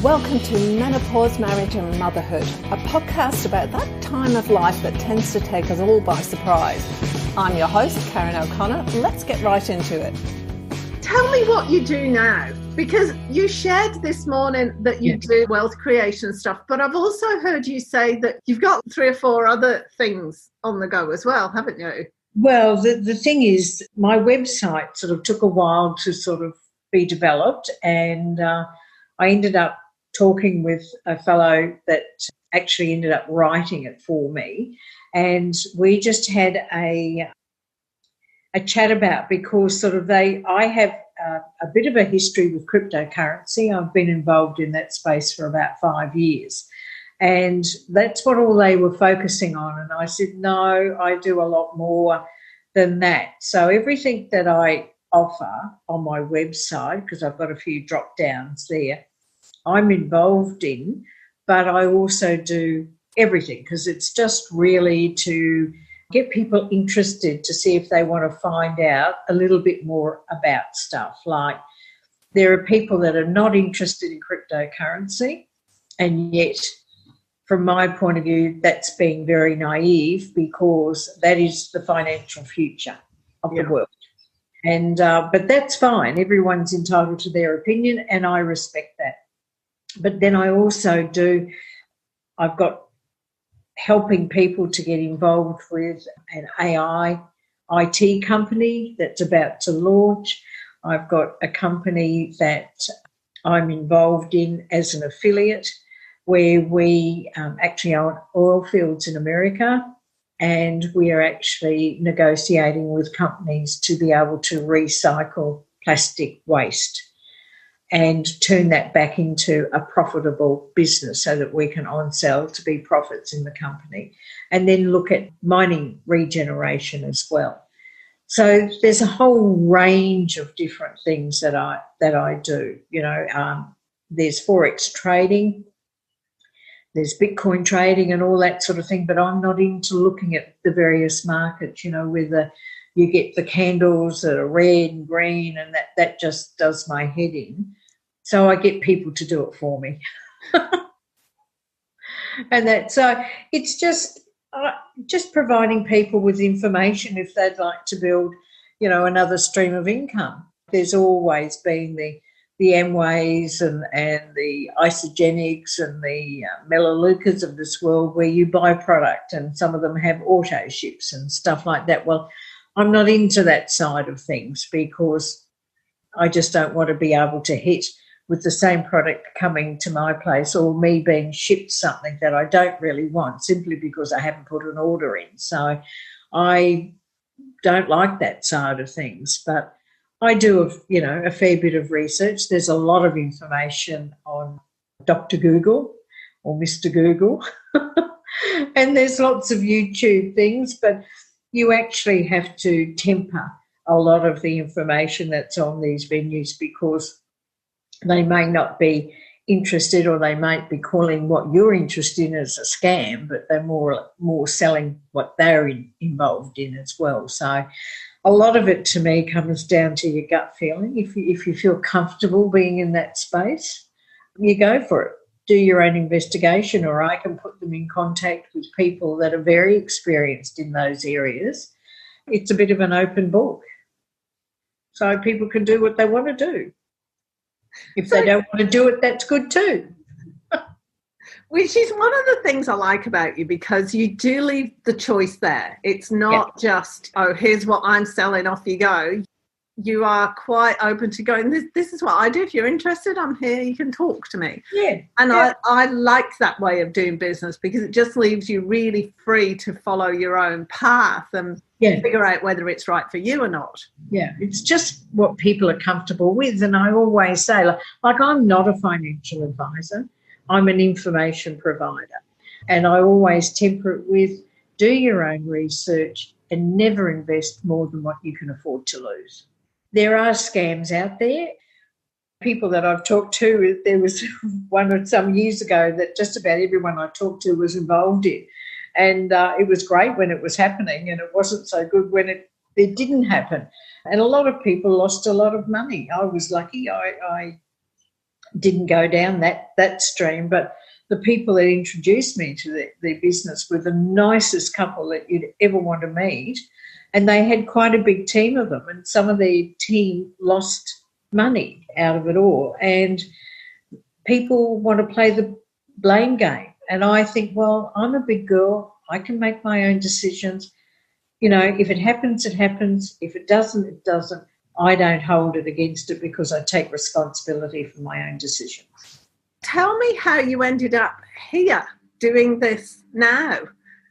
Welcome to Menopause, Marriage and Motherhood, a podcast about that time of life that tends to take us all by surprise. I'm your host, Karen O'Connor. Let's get right into it. Tell me what you do now, because you shared this morning that you do wealth creation stuff, but I've also heard you say that you've got 3 or 4 other things on the go as well, haven't you? Well, the thing is, my website sort of took a while to sort of be developed, and I ended up talking with a fellow that actually ended up writing it for me, and we just had a chat about, because sort of I have a bit of a history with cryptocurrency. I've been involved in that space for about 5 years, and that's what all they were focusing on. And I said, no, I do a lot more than that. So everything that I offer on my website, because I've got a few drop downs there, I'm involved in, but I also do everything, because it's just really to get people interested to see if they want to find out a little bit more about stuff. Like, there are people that are not interested in cryptocurrency, and yet from my point of view, that's being very naive, because that is the financial future of the world. And but that's fine. Everyone's entitled to their opinion, and I respect that. But then I also I've got helping people to get involved with an AI IT company that's about to launch. I've got a company that I'm involved in as an affiliate, where we actually own oil fields in America, and we are actually negotiating with companies to be able to recycle plastic waste and turn that back into a profitable business, so that we can on-sell to be profits in the company, and then look at mining regeneration as well. So there's a whole range of different things that I do. You know, there's Forex trading, there's Bitcoin trading and all that sort of thing, but I'm not into looking at the various markets, you know, whether you get the candles that are red and green, and that just does my head in. So I get people to do it for me. And so it's just providing people with information if they'd like to build, you know, another stream of income. There's always been the Amways and the Isogenics and the Melaleucas of this world, where you buy product, and some of them have auto ships and stuff like that. Well, I'm not into that side of things, because I just don't want to be able to hit with the same product coming to my place, or me being shipped something that I don't really want, simply because I haven't put an order in. So I don't like that side of things, but I do a fair bit of research. There's a lot of information on Dr. Google or Mr. Google, and there's lots of YouTube things, but you actually have to temper a lot of the information that's on these venues, because they may not be interested, or they might be calling what you're interested in as a scam, but they're more selling what they're involved in as well. So a lot of it, to me, comes down to your gut feeling. If you feel comfortable being in that space, you go for it. Do your own investigation, or I can put them in contact with people that are very experienced in those areas. It's a bit of an open book, so people can do what they want to do. If they don't want to do it, that's good too. Which is one of the things I like about you, because you do leave the choice there. It's not just, oh, here's what I'm selling, off you go. You are quite open to going, this is what I do. If you're interested, I'm here. You can talk to me. Yeah. And I like that way of doing business, because it just leaves you really free to follow your own path and figure out whether it's right for you or not. Yeah, it's just what people are comfortable with. And I always say, like I'm not a financial advisor. I'm an information provider. And I always temper it with, do your own research and never invest more than what you can afford to lose. There are scams out there. People that I've talked to, there was one some years ago that just about everyone I talked to was involved in. And it was great when it was happening, and it wasn't so good when it didn't happen. And a lot of people lost a lot of money. I was lucky. I didn't go down that stream, but the people that introduced me to their business were the nicest couple that you'd ever want to meet, and they had quite a big team of them, and some of their team lost money out of it all, and people want to play the blame game. And I think, well, I'm a big girl. I can make my own decisions. You know, if it happens, it happens. If it doesn't, it doesn't. I don't hold it against it because I take responsibility for my own decisions. Tell me how you ended up here doing this now.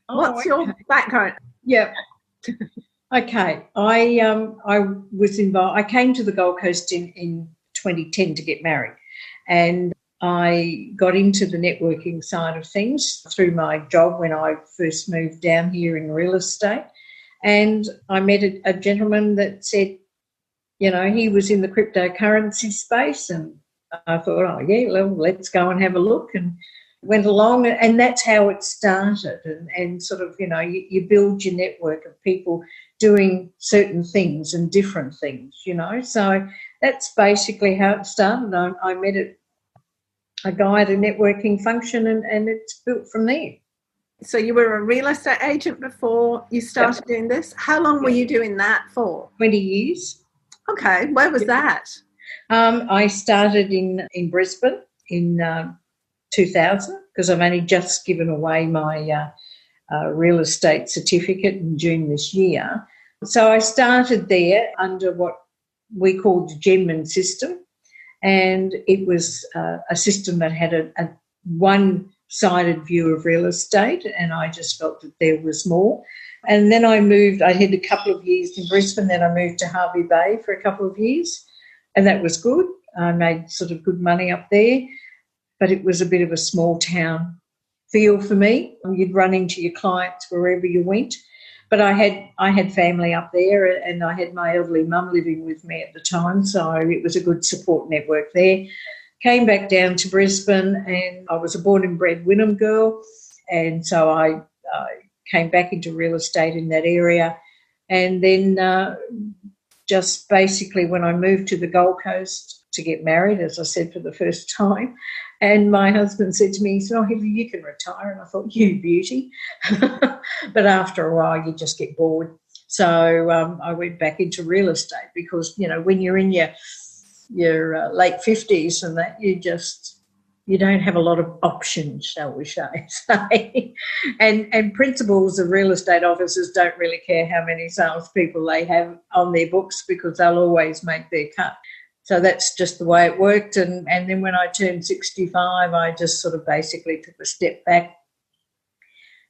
What's your background? Yeah. Okay. I was involved. I came to the Gold Coast in 2010 to get married, and I got into the networking side of things through my job when I first moved down here in real estate. And I met a gentleman that said, you know, he was in the cryptocurrency space, and I thought, oh, yeah, well, let's go and have a look, and went along, and that's how it started. And sort of, you know, you build your network of people doing certain things and different things, you know. So that's basically how it started. I met a guy at a networking function, and it's built from there. So you were a real estate agent before you started doing this? How long were you doing that for? 20 years. Okay. Where was that? I started in Brisbane in 2000 because I've only just given away my real estate certificate in June this year. So I started there under what we called the Genman system, and it was a system that had a one-sided view of real estate, and I just felt that there was more. And then I had a couple of years in Brisbane, then I moved to Hervey Bay for a couple of years, and that was good. I made sort of good money up there, but it was a bit of a small town feel for me. You'd run into your clients wherever you went. But I had family up there, and I had my elderly mum living with me at the time, so it was a good support network there. Came back down to Brisbane, and I was a born and bred Wynnum girl, and so I came back into real estate in that area. And then just basically when I moved to the Gold Coast to get married, as I said, for the first time, and my husband said to me, he said, oh, Heather, you can retire. And I thought, you beauty. But after a while, you just get bored. So I went back into real estate because, you know, when you're in your late 50s and that, you don't have a lot of options, shall we say. And principals of real estate officers don't really care how many salespeople they have on their books because they'll always make their cut. So that's just the way it worked. And then when I turned 65, I just sort of basically took a step back.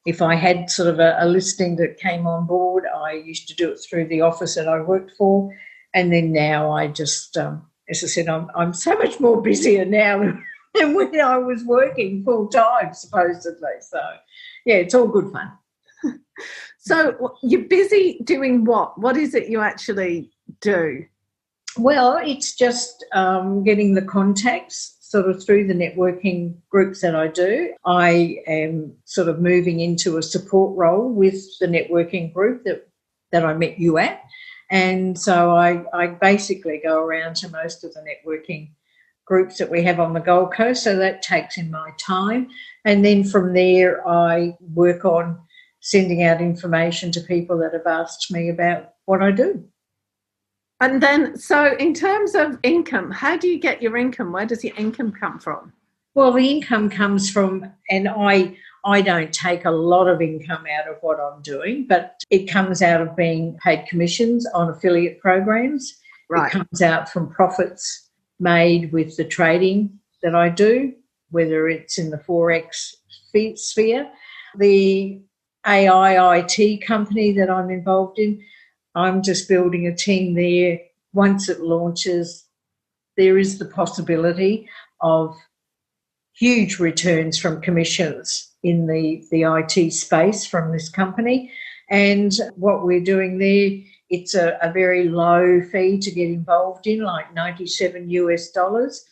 If I had sort of a listing that came on board, I used to do it through the office that I worked for. And then now I just, as I said, I'm so much more busier now than when I was working full time, supposedly. So, yeah, it's all good fun. So you're busy doing what? What is it you actually do? Well, it's just getting the contacts sort of through the networking groups that I do. I am sort of moving into a support role with the networking group that I met you at. And so I basically go around to most of the networking groups that we have on the Gold Coast. So that takes in my time. And then from there, I work on sending out information to people that have asked me about what I do. And then, so in terms of income, how do you get your income? Where does your income come from? Well, the income comes from, and I don't take a lot of income out of what I'm doing, but it comes out of being paid commissions on affiliate programs. Right. It comes out from profits made with the trading that I do, whether it's in the Forex sphere. The AI IT company that I'm involved in, I'm just building a team there. Once it launches, there is the possibility of huge returns from commissions in the IT space from this company. And what we're doing there, it's a very low fee to get involved in, like $97 US.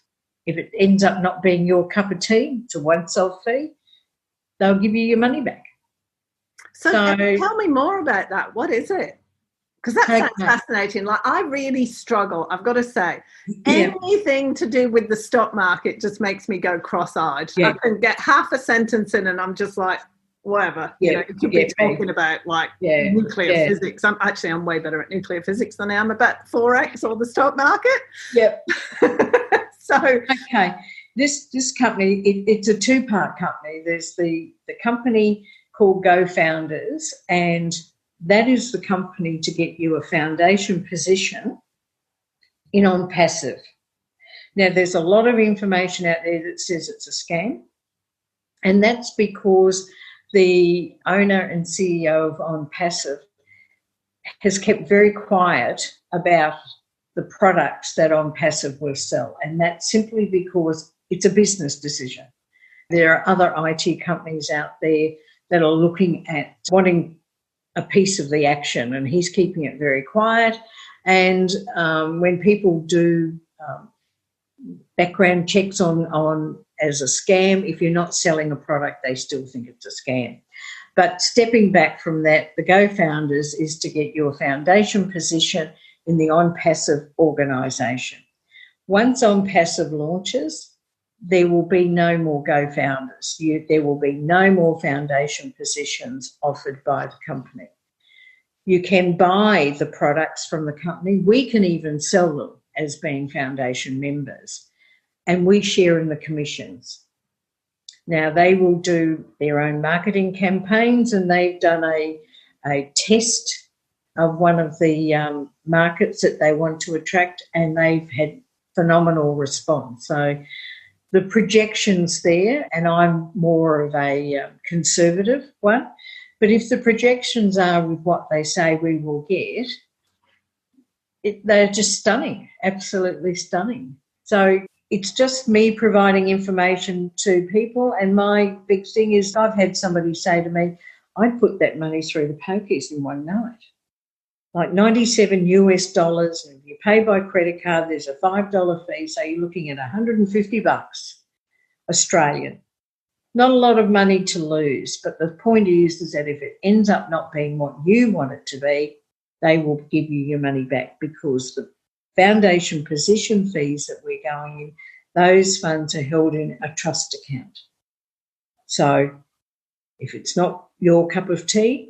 If it ends up not being your cup of tea, it's a once-off fee. They'll give you your money back. So tell me more about that. What is it? Because that sounds fascinating. Like, I really struggle, I've got to say. Yeah. Anything to do with the stock market just makes me go cross-eyed. Yeah. I can get half a sentence in and I'm just like, whatever. Yeah. You know, you could be talking about like nuclear physics. I'm way better at nuclear physics than I am about Forex or the stock market. Yep. So okay. This company, it's a two-part company. There's the company called Go Founders, and that is the company to get you a foundation position in On Passive. Now, there's a lot of information out there that says it's a scam, and that's because the owner and CEO of On Passive has kept very quiet about the products that On Passive will sell, and that's simply because it's a business decision. There are other IT companies out there that are looking at wanting a piece of the action, and he's keeping it very quiet. And when people do background checks on as a scam, if you're not selling a product, they still think it's a scam. But stepping back from that, the Go Founders is to get your foundation position in the On Passive organisation. Once On Passive launches, there will be no more Go Founders. There will be no more foundation positions offered by the company. You can buy the products from the company. We can even sell them as being foundation members, and we share in the commissions. Now, they will do their own marketing campaigns, and they've done a test of one of the markets that they want to attract, and they've had phenomenal response. So the projections there, and I'm more of a conservative one, but if the projections are with what they say we will get, they're just stunning, absolutely stunning. So it's just me providing information to people, and my big thing is I've had somebody say to me, I'd put that money through the pokies in one night. Like $97 US, and if you pay by credit card, there's a $5 fee, so you're looking at $150 Australian. Not a lot of money to lose, but the point is that if it ends up not being what you want it to be, they will give you your money back, because the foundation position fees that we're going in, those funds are held in a trust account. So if it's not your cup of tea,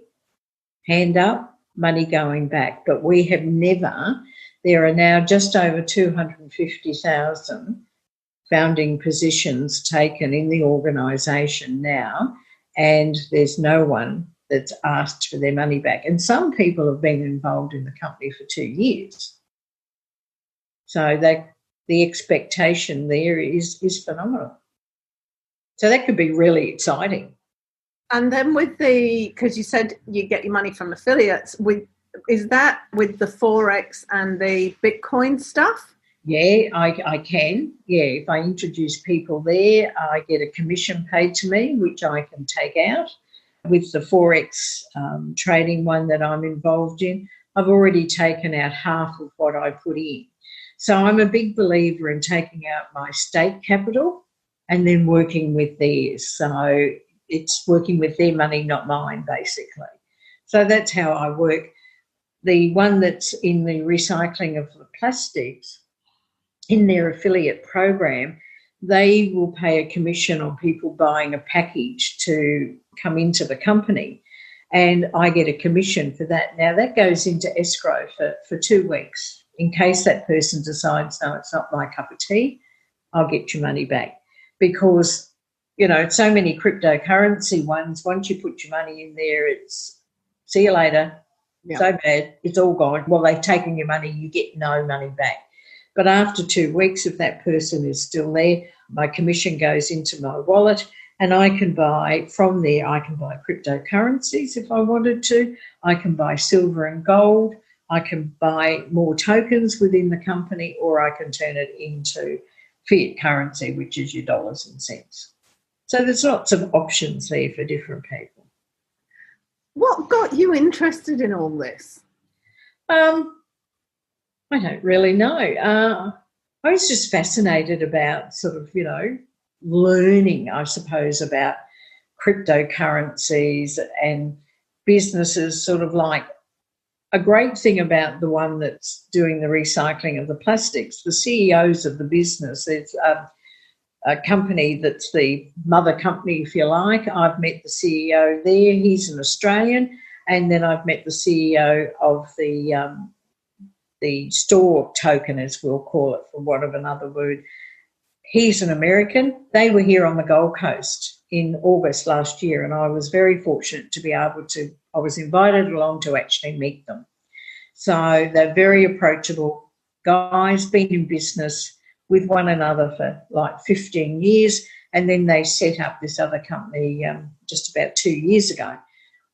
hand up, money going back. But we have never, there are now just over 250,000 founding positions taken in the organisation now, and there's no one that's asked for their money back. And some people have been involved in the company for 2 years. So the expectation there is phenomenal. So that could be really exciting. And then because you said you get your money from affiliates, is that with the Forex and the Bitcoin stuff? Yeah, I can. Yeah, if I introduce people there, I get a commission paid to me, which I can take out. With the Forex trading one that I'm involved in, I've already taken out half of what I put in. So I'm a big believer in taking out my stake capital and then working with theirs. So it's working with their money, not mine, basically. So that's how I work. The one that's in the recycling of the plastics, in their affiliate program, they will pay a commission on people buying a package to come into the company, and I get a commission for that. Now, that goes into escrow for 2 weeks. In case that person decides, no, it's not my cup of tea, I'll get your money back. Because, you know, so many cryptocurrency ones, once you put your money in there, it's see you later, so bad, it's all gone. Well, they've taken your money, you get no money back. But after 2 weeks, if that person is still there, my commission goes into my wallet, and I can buy from there, I can buy cryptocurrencies if I wanted to. I can buy silver and gold. I can buy more tokens within the company, or I can turn it into fiat currency, which is your dollars and cents. So there's lots of options there for different people. What got you interested in all this? I don't really know. I was just fascinated about sort of, you know, learning, I suppose, about cryptocurrencies and businesses, sort of like a great thing about the one that's doing the recycling of the plastics, the CEOs of the business, there's a company that's the mother company, if you like. I've met the CEO there. He's an Australian. And then I've met the CEO of the store token, as we'll call it, for want of another word. He's an American. They were here on the Gold Coast in August last year, and I was very fortunate to be able to, I was invited along to actually meet them. So they're very approachable guys, been in business with one another for like 15 years, and then they set up this other company just about 2 years ago.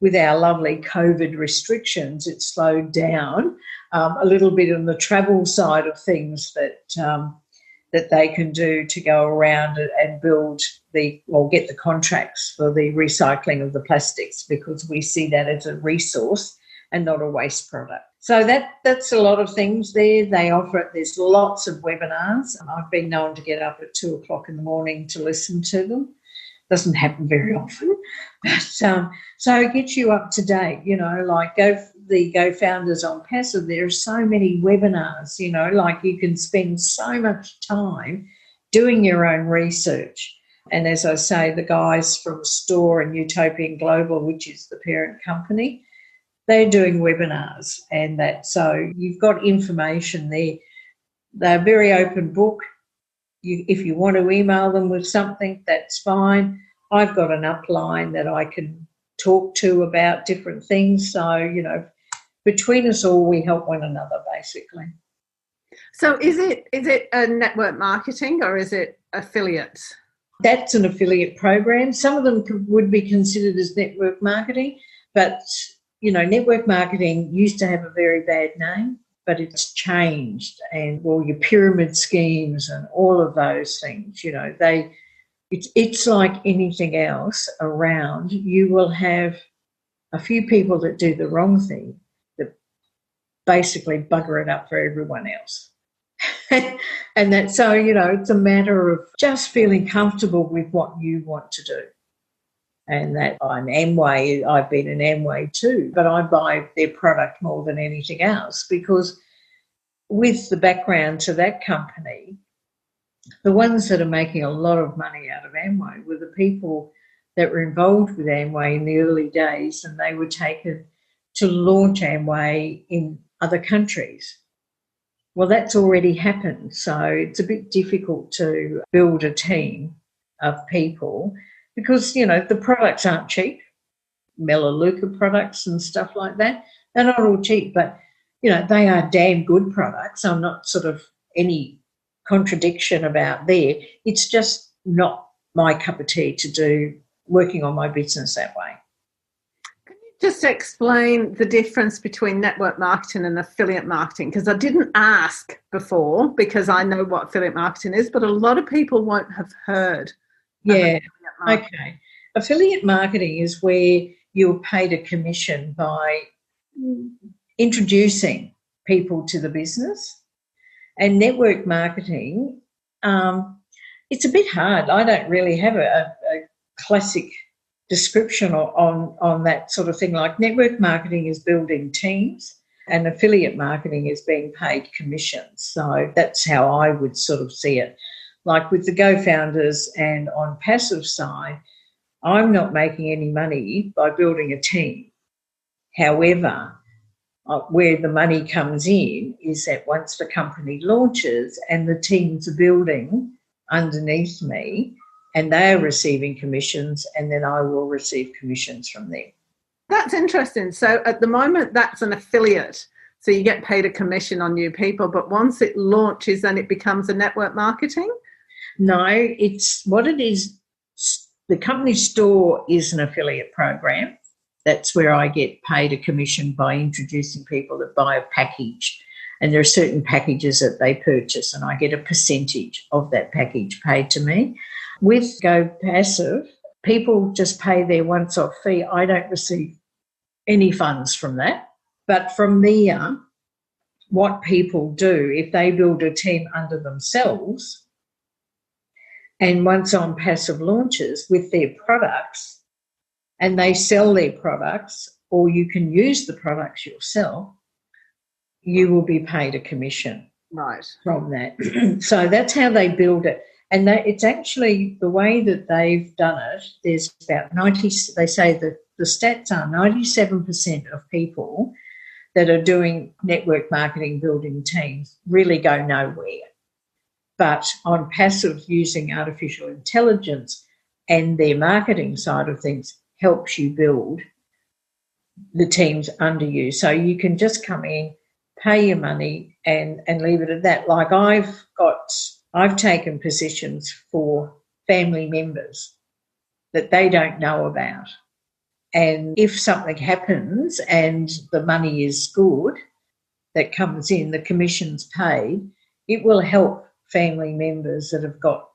With our lovely COVID restrictions, it slowed down a little bit on the travel side of things that they can do to go around and build get the contracts for the recycling of the plastics, because we see that as a resource and not a waste product. So that's a lot of things there. They offer it. There's lots of webinars. I've been known to get up at 2:00 in the morning to listen to them. Doesn't happen very often. But, so it gets you up to date, like the Go Founders on Passive. There are so many webinars, like you can spend so much time doing your own research. And as I say, the guys from Store and Utopian Global, which is the parent company, they're doing webinars and that. So you've got information there. They're a very open book. If you want to email them with something, that's fine. I've got an upline that I can talk to about different things. So, between us all, we help one another, basically. So is it a network marketing or is it affiliates? That's an affiliate program. Some of them would be considered as network marketing, but, network marketing used to have a very bad name, but it's changed. And, your pyramid schemes and all of those things, it's like anything else around. You will have a few people that do the wrong thing that basically bugger it up for everyone else. And that's so, it's a matter of just feeling comfortable with what you want to do. And that I'm Amway, I've been an Amway too, but I buy their product more than anything else, because with the background to that company, the ones that are making a lot of money out of Amway were the people that were involved with Amway in the early days, and they were taken to launch Amway in other countries. Well, that's already happened, so it's a bit difficult to build a team of people because, the products aren't cheap. Melaleuca products and stuff like that, they're not all cheap, but, they are damn good products. I'm not sort of any contradiction about there. It's just not my cup of tea to do working on my business that way. Can you just explain the difference between network marketing and affiliate marketing? Because I didn't ask before, because I know what affiliate marketing is, but a lot of people won't have heard. Yeah, okay. Affiliate marketing is where you're paid a commission by introducing people to the business. And network marketing, it's a bit hard. I don't really have a classic description on that sort of thing. Like network marketing is building teams and affiliate marketing is being paid commissions. So that's how I would sort of see it. Like with the Go Founders and on Passive side, I'm not making any money by building a team. However, where the money comes in is that once the company launches and the teams are building underneath me and they are receiving commissions, and then I will receive commissions from them. That's interesting. So at the moment, that's an affiliate. So you get paid a commission on new people, but once it launches, then it becomes a network marketing? No, it's what it is. The company Store is an affiliate program. That's where I get paid a commission by introducing people that buy a package. And there are certain packages that they purchase, and I get a percentage of that package paid to me. With Go Passive, people just pay their once-off fee. I don't receive any funds from that. But from there, what people do, if they build a team under themselves, and once on Passive launches with their products, and they sell their products, or you can use the products yourself, you will be paid a commission Right. from that. So that's how they build it. And it's actually the way that they've done it. There's about 90, they say that the stats are 97% of people that are doing network marketing building teams really go nowhere. But on passive, using artificial intelligence and their marketing side of things helps you build the teams under you. So you can just come in, pay your money and leave it at that. Like I've taken positions for family members that they don't know about. And if something happens and the money is good that comes in, the commission's paid, it will help family members that have got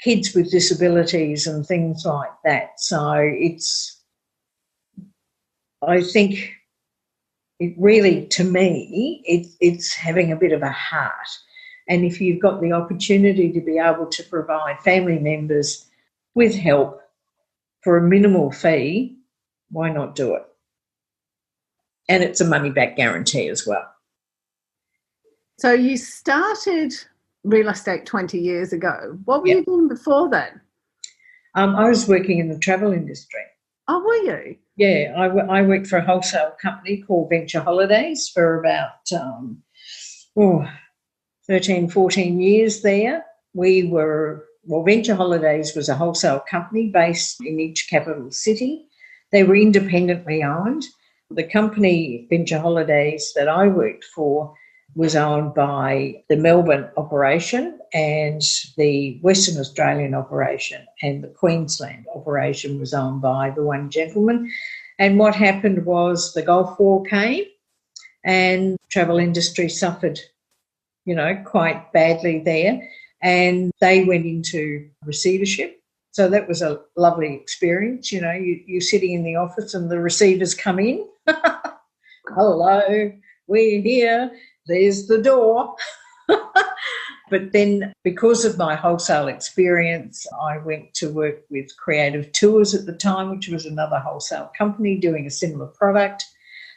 kids with disabilities and things like that. So I think it really, to me, it's having a bit of a heart. And if you've got the opportunity to be able to provide family members with help for a minimal fee, why not do it? And it's a money-back guarantee as well. So you started real estate 20 years ago. What were you doing before then? I was working in the travel industry. Oh, were you? Yeah, I worked for a wholesale company called Venture Holidays for about 13, 14 years there. Venture Holidays was a wholesale company based in each capital city. They were independently owned. The company, Venture Holidays, that I worked for was owned by the Melbourne operation and the Western Australian operation, and the Queensland operation was owned by the one gentleman. And what happened was the Gulf War came and the travel industry suffered, quite badly there, and they went into receivership. So that was a lovely experience. You're sitting in the office and the receivers come in. Hello, we're here. There's the door. But then because of my wholesale experience, I went to work with Creative Tours at the time, which was another wholesale company doing a similar product.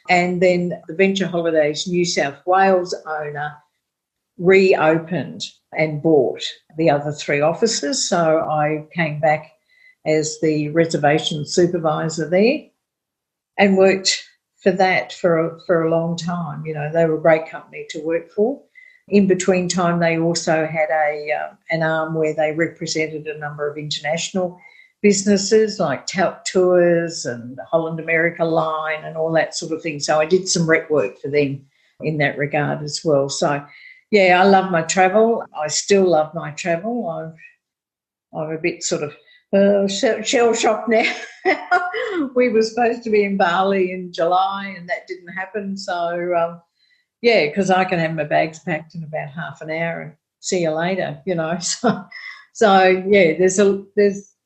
And then the Venture Holidays New South Wales owner reopened and bought the other 3 offices. So I came back as the reservation supervisor there and worked for that for a long time. They were a great company to work for. In between time, they also had an arm where they represented a number of international businesses like Tout Tours and Holland America Line and all that sort of thing. So I did some rep work for them in that regard as well. So, yeah, I love my travel. I still love my travel. I'm a bit sort of shell-shocked now. We were supposed to be in Bali in July and that didn't happen. So, because I can have my bags packed in about half an hour and see you later, So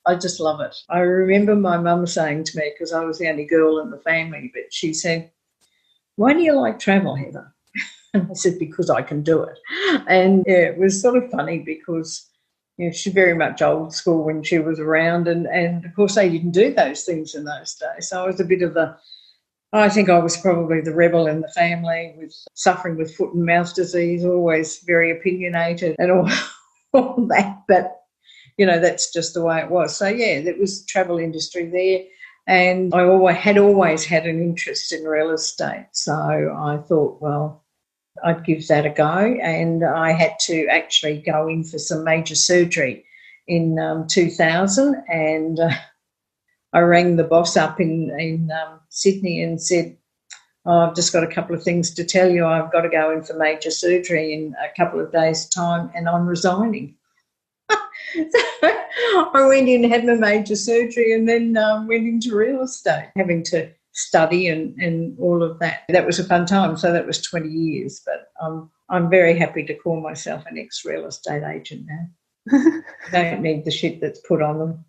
I just love it. I remember my mum saying to me, because I was the only girl in the family, but she said, "Why do you like travel, Heather?" And I said, "Because I can do it." And, it was sort of funny because, she's very much old school when she was around and, of course, they didn't do those things in those days. So I was a bit of I think I was probably the rebel in the family with suffering with foot and mouth disease, always very opinionated and all that. But, that's just the way it was. So, yeah, there was travel industry there. And I always had an interest in real estate. So I thought, well, I'd give that a go. And I had to actually go in for some major surgery in 2000. And I rang the boss up in Sydney and said, "I've just got a couple of things to tell you. I've got to go in for major surgery in a couple of days' time and I'm resigning." So I went in, had my major surgery and then went into real estate, having to study and all of that. That was a fun time. So that was 20 years. But I'm very happy to call myself an ex-real estate agent now. I don't need the shit that's put on them,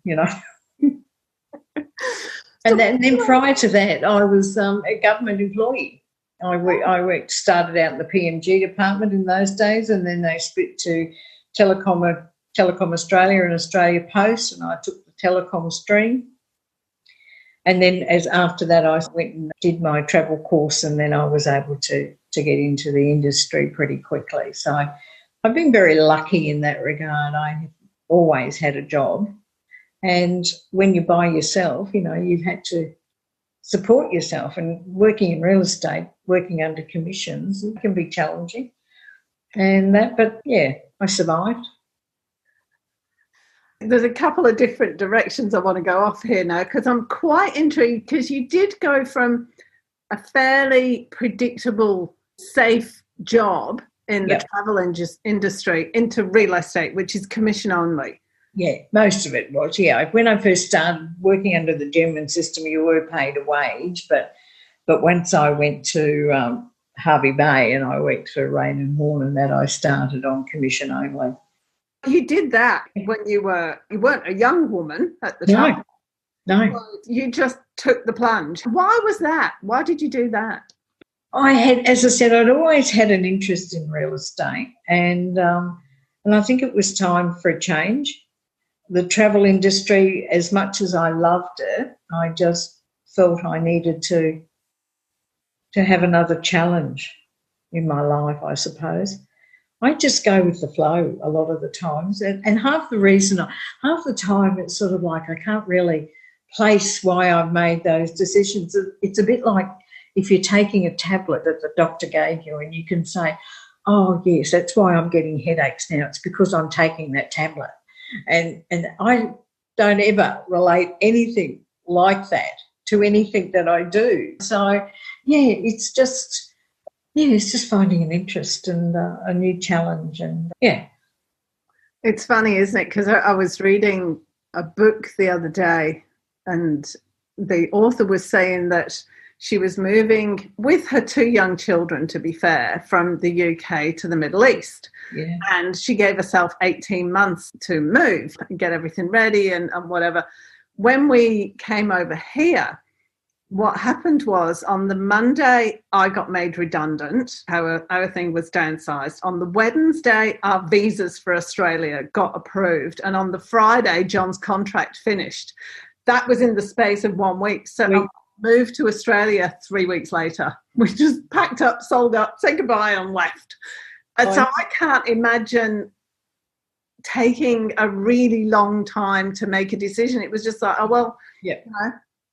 And then prior to that, I was a government employee. I started out in the PMG department in those days, and then they split to Telecom Australia and Australia Post, and I took the telecom stream. And then as after that, I went and did my travel course, and then I was able to get into the industry pretty quickly. So I've been very lucky in that regard. I always had a job. And when you're by yourself, you know, you've had to support yourself. And working in real estate, working under commissions, it can be challenging. But yeah, I survived. There's a couple of different directions I want to go off here now, because I'm quite intrigued, because you did go from a fairly predictable, safe job in the travel industry into real estate, which is commission only. Yeah, most of it was, yeah. When I first started working under the German system, you were paid a wage, but once I went to Harvey Bay and I worked for Rain and Horn, and that I started on commission only. You did that when you weren't a young woman at the time. No. You just took the plunge. Why was that? Why did you do that? I had, as I said, I'd always had an interest in real estate, and I think it was time for a change. The travel industry, as much as I loved it, I just felt I needed to have another challenge in my life, I suppose. I just go with the flow a lot of the times, and half the time it's sort of like I can't really place why I've made those decisions. It's a bit like if you're taking a tablet that the doctor gave you and you can say, oh, yes, that's why I'm getting headaches now. It's because I'm taking that tablet. And I don't ever relate anything like that to anything that I do. So, yeah, it's just finding an interest and a new challenge. And, yeah. It's funny, isn't it? Because I was reading a book the other day, and the author was saying that she was moving with her 2 young children, to be fair, from the UK to the Middle East. Yeah. And she gave herself 18 months to move and get everything ready and whatever. When we came over here, what happened was on the Monday, I got made redundant. Our thing was downsized. On the Wednesday, our visas for Australia got approved. And on the Friday, John's contract finished. That was in the space of 1 week. So I moved to Australia 3 weeks later. We just packed up, sold up, said goodbye and left. And so I can't imagine taking a really long time to make a decision. It was just like, oh, well, yeah,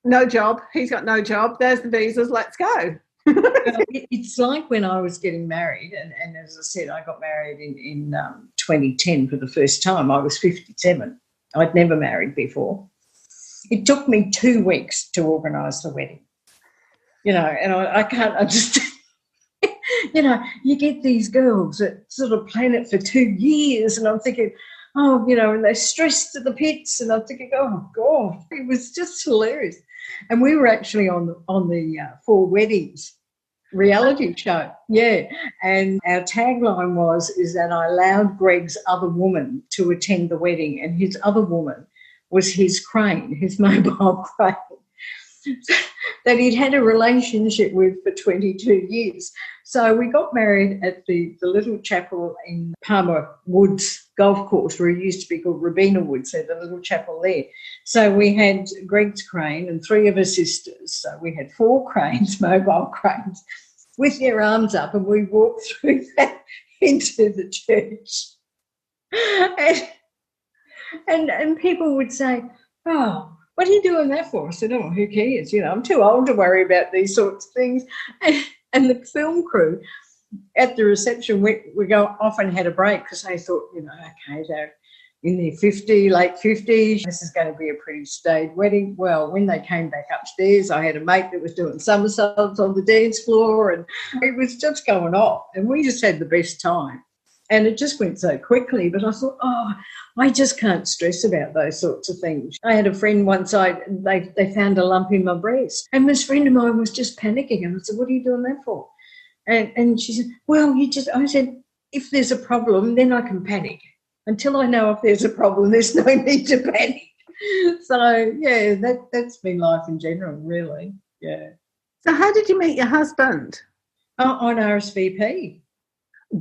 no job. He's got no job. There's the visas. Let's go. It's like when I was getting married, and as I said, I got married in 2010 for the first time. I was 57. I'd never married before. It took me 2 weeks to organise the wedding, and I can't understand. You get these girls that sort of plan it for 2 years, and I'm thinking, and they're stressed to the pits, and I'm thinking, oh, God, it was just hilarious. And we were actually on the 4 Weddings reality show, and our tagline is that I allowed Greg's other woman to attend the wedding, and his other woman was his crane, his mobile crane, that he'd had a relationship with for 22 years. So we got married at the little chapel in Palmer Woods Golf Course, where it used to be called Robina Woods, so the little chapel there. So we had Greg's crane and 3 of her sisters. So we had 4 cranes, mobile cranes, with their arms up, and we walked through that into the church. And people would say, oh, what are you doing that for? I said, oh, who cares? I'm too old to worry about these sorts of things. And the film crew at the reception, we often had a break because they thought, okay, they're in their late 50s. This is going to be a pretty staid wedding. Well, when they came back upstairs, I had a mate that was doing somersaults on the dance floor, and it was just going off. And we just had the best time. And it just went so quickly. But I thought, I just can't stress about those sorts of things. I had a friend once, they found a lump in my breast. And this friend of mine was just panicking. And I said, what are you doing that for? And she said, well, I said, if there's a problem, then I can panic. Until I know if there's a problem, there's no need to panic. So, yeah, that's been life in general, really. Yeah. So how did you meet your husband? On RSVP.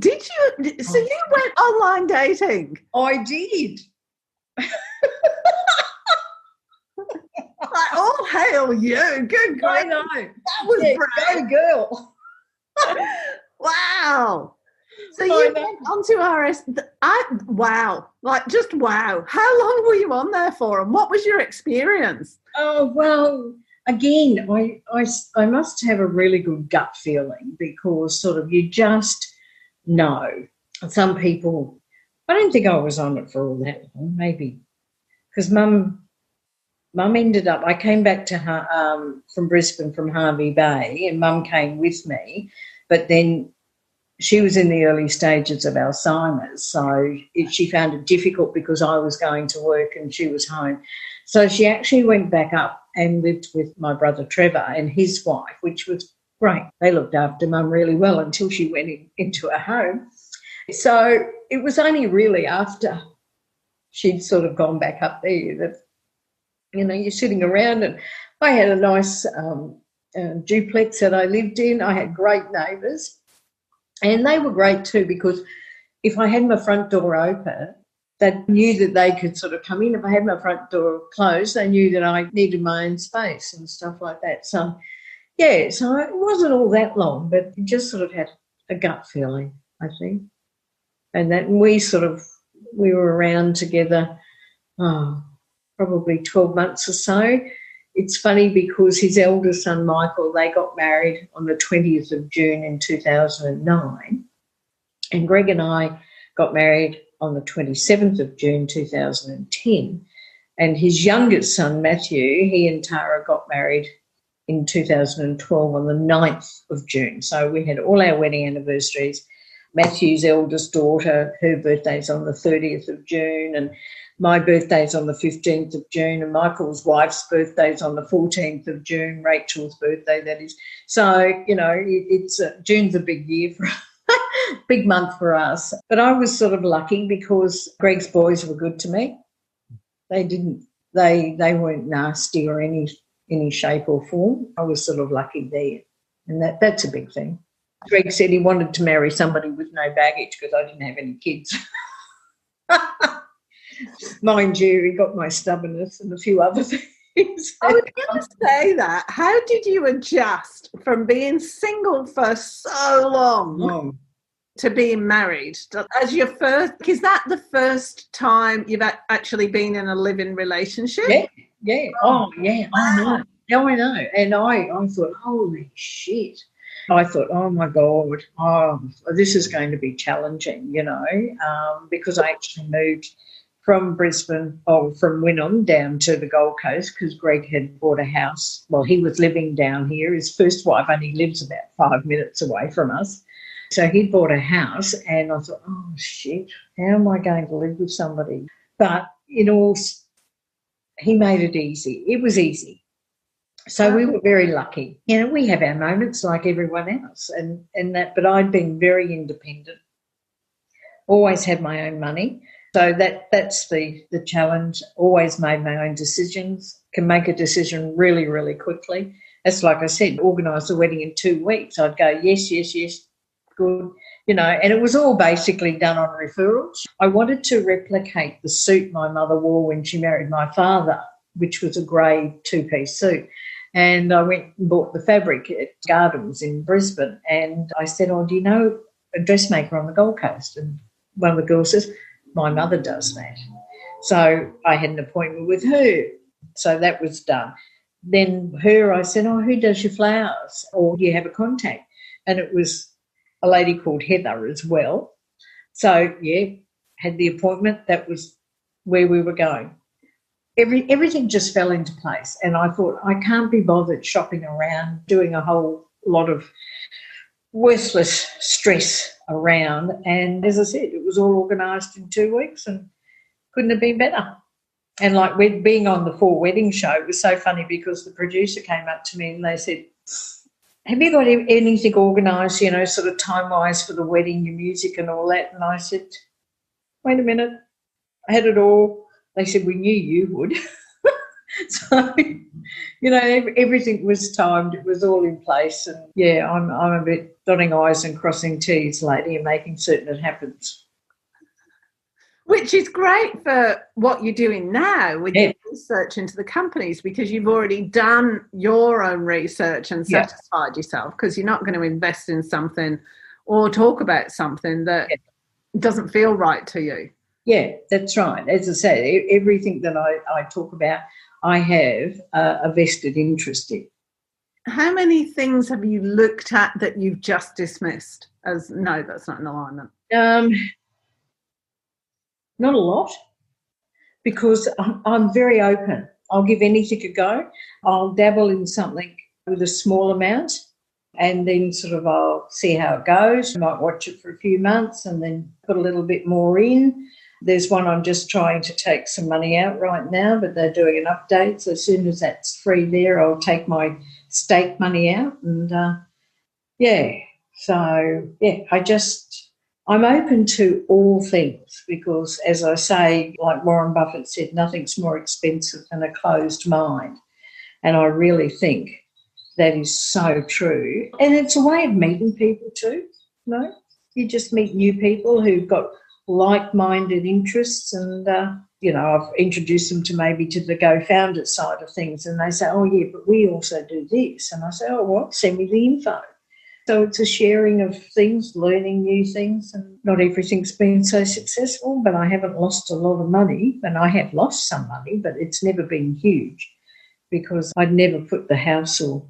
Did you? So you went online dating? I did. like, oh, hail you. Good grief. I know. That was brave. Go girl. Wow. So you went on to RS. Wow. Like, just wow. How long were you on there for, and what was your experience? Oh, well, again, I must have a really good gut feeling, because sort of you just know. Some people, I don't think I was on it for all that long, maybe, because Mum ended up, I came back to her from Brisbane from Hervey Bay, and Mum came with me, but then she was in the early stages of Alzheimer's, so she found it difficult because I was going to work and she was home. So she actually went back up and lived with my brother Trevor and his wife, which was great. They looked after Mum really well until she went into her home. So it was only really after she'd sort of gone back up there that, you know, you're sitting around, and I had a nice duplex that I lived in. I had great neighbours. And they were great too, because if I had my front door open, they knew that they could sort of come in. If I had my front door closed, they knew that I needed my own space and stuff like that. So, yeah, so it wasn't all that long, but it just sort of had a gut feeling, I think. And that we were around together probably 12 months or so. It's funny because his elder son, Michael, they got married on the 20th of June in 2009, and Greg and I got married on the 27th of June 2010, and his youngest son, Matthew, he and Tara got married in 2012 on the 9th of June. So we had all our wedding anniversaries. Matthew's eldest daughter, her birthday's on the 30th of June, and my birthday's on the 15th of June, and Michael's wife's birthday's on the 14th of June, Rachel's birthday, that is. So, you know, June's a big year for big month for us. But I was sort of lucky because Greg's boys were good to me. They weren't nasty or any shape or form. I was sort of lucky there, and that's a big thing. Greg said he wanted to marry somebody with no baggage because I didn't have any kids. Mind you, he got my stubbornness and a few other things. I was going to say that. How did you adjust from being single for so long to being married? As your first, is that the first time you've actually been in a living relationship? Yeah. Oh, yeah, I know. Now I know. And I thought, holy shit. I thought, oh, my God, this is going to be challenging, you know, because I actually moved from Brisbane, from Wynnum down to the Gold Coast because Greg had bought a house. Well, he was living down here. His first wife only lives about 5 minutes away from us. So he bought a house, and I thought, oh, shit, how am I going to live with somebody? But he made it easy. It was easy. So we were very lucky. You know, we have our moments like everyone else, and that. But I'd been very independent, always had my own money. So that's the challenge. Always made my own decisions, can make a decision really, really quickly. That's like I said, organise the wedding in 2 weeks. I'd go, yes, good, you know, and it was all basically done on referrals. I wanted to replicate the suit my mother wore when she married my father, which was a grey two-piece suit. And I went and bought the fabric at Gardens in Brisbane, and I said, do you know a dressmaker on the Gold Coast? And one of the girls says, my mother does that. So I had an appointment with her. So that was done. Then I said, who does your flowers? Or do you have a contact? And it was a lady called Heather as well. So, yeah, had the appointment. That was where we were going. Everything just fell into place. And I thought, I can't be bothered shopping around, doing a whole lot of worthless stress around. And as I said, it was all organised in 2 weeks and couldn't have been better. And like being on the 4 Wedding show, it was so funny because the producer came up to me and they said, have you got anything organised, you know, sort of time-wise for the wedding, your music and all that? And I said, wait a minute, I had it all. They said, we knew you would. So, you know, everything was timed. It was all in place. And, yeah, I'm a bit dotting I's and crossing T's lately and making certain it happens. Which is great for what you're doing now with your research into the companies because you've already done your own research and satisfied yourself, because you're not going to invest in something or talk about something that doesn't feel right to you. Yeah, that's right. As I say, everything that I talk about, I have a vested interest in. How many things have you looked at that you've just dismissed as, no, that's not in alignment? Not a lot, because I'm very open. I'll give anything a go. I'll dabble in something with a small amount and then sort of I'll see how it goes. I might watch it for a few months and then put a little bit more in. There's one I'm just trying to take some money out right now, but they're doing an update. So as soon as that's free there, I'll take my stake money out. And, I'm open to all things because, as I say, like Warren Buffett said, nothing's more expensive than a closed mind. And I really think that is so true. And it's a way of meeting people too, You just meet new people who've got like-minded interests and, I've introduced them to the Go-Founder side of things and they say, oh, yeah, but we also do this. And I say, oh, what? Send me the info. So it's a sharing of things, learning new things, and not everything's been so successful, but I haven't lost a lot of money, and I have lost some money, but it's never been huge because I'd never put the house or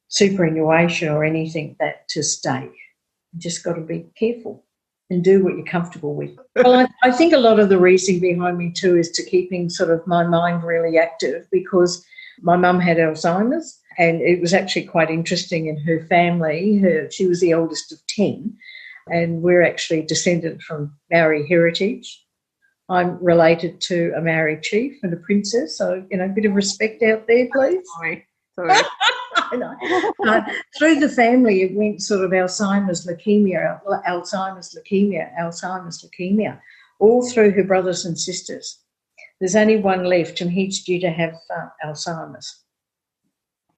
superannuation or anything that to stake. You just got to be careful and do what you're comfortable with. Well, I think a lot of the reasoning behind me too is to keeping sort of my mind really active because my mum had Alzheimer's. And it was actually quite interesting in her family. She was the oldest of 10, and we're actually descended from Maori heritage. I'm related to a Maori chief and a princess, so, a bit of respect out there, please. Sorry. I know. Through the family, it went sort of Alzheimer's, leukemia, all through her brothers and sisters. There's only one left, and he's due to have Alzheimer's.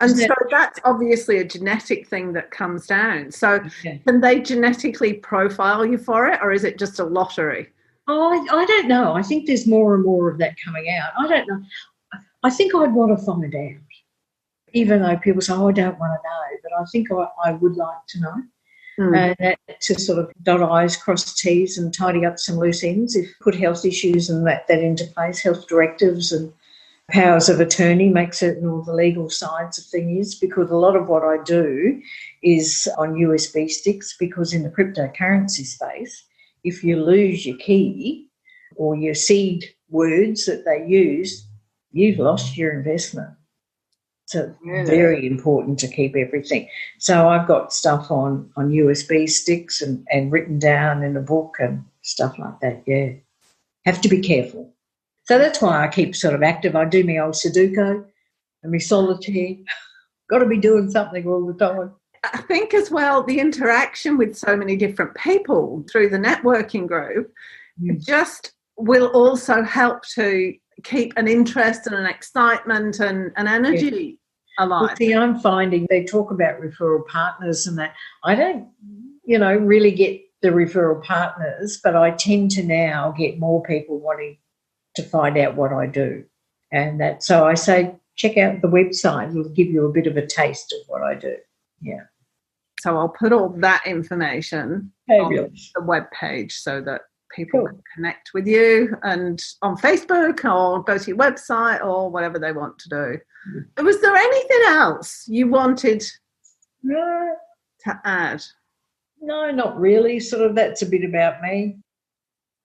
And so that's obviously a genetic thing that comes down. So can they genetically profile you for it, or is it just a lottery? Oh, I don't know. I think there's more and more of that coming out. I don't know. I think I'd want to find out, even though people say, oh, I don't want to know, but I think I would like to know. And to sort of dot I's, cross T's and tidy up some loose ends, put health issues and that into place, health directives and powers of attorney, make certain all the legal sides of things, because a lot of what I do is on USB sticks, because in the cryptocurrency space, if you lose your key or your seed words that they use, you've lost your investment. So it's very important to keep everything. So I've got stuff on USB sticks and written down in a book and stuff like that, Have to be careful. So that's why I keep sort of active. I do my old Sudoku and my solitaire. Got to be doing something all the time. I think as well, the interaction with so many different people through the networking group just will also help to keep an interest and an excitement and an energy alive. Well, see, I'm finding they talk about referral partners and that. I don't, really get the referral partners, but I tend to now get more people wanting to find out what I do. And that, so I say, check out the website. It'll give you a bit of a taste of what I do. Yeah. So I'll put all that information on the webpage so that people can connect with you and on Facebook or go to your website or whatever they want to do. Was there anything else you wanted to add? No, not really. Sort of that's a bit about me.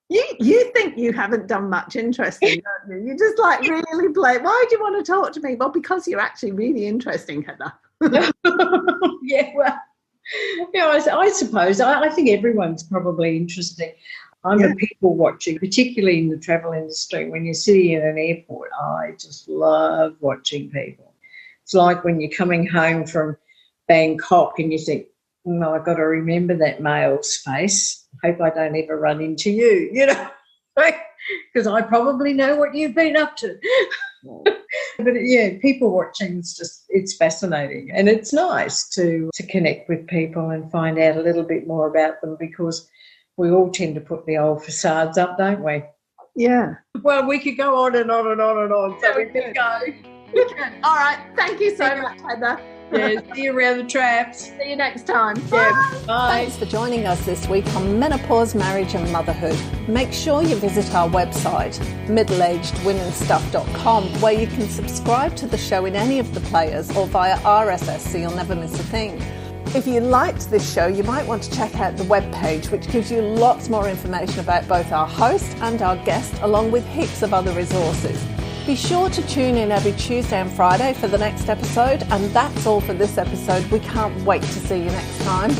You think you haven't done much interesting, don't you? You're just like really blame. Why do you want to talk to me? Well, because you're actually really interesting, Heather. Yeah, well, I suppose. I think everyone's probably interesting. I'm a people watcher, particularly in the travel industry. When you're sitting in an airport, I just love watching people. It's like when you're coming home from Bangkok and you think, I've got to remember that male's face. Hope I don't ever run into you, because I probably know what you've been up to. But, people watching it's fascinating, and it's nice to connect with people and find out a little bit more about them, because we all tend to put the old facades up, don't we? Yeah. Well, we could go on and on and on and on. So we could go. All right. Thank you so much, Heather. Yeah, see you around the traps. See you next time. Yeah. Bye. Thanks for joining us this week on Menopause, Marriage and Motherhood. Make sure you visit our website, middleagedwomenstuff.com, where you can subscribe to the show in any of the players or via RSS so you'll never miss a thing. If you liked this show, you might want to check out the webpage, which gives you lots more information about both our host and our guest, along with heaps of other resources. Be sure to tune in every Tuesday and Friday for the next episode. And that's all for this episode. We can't wait to see you next time.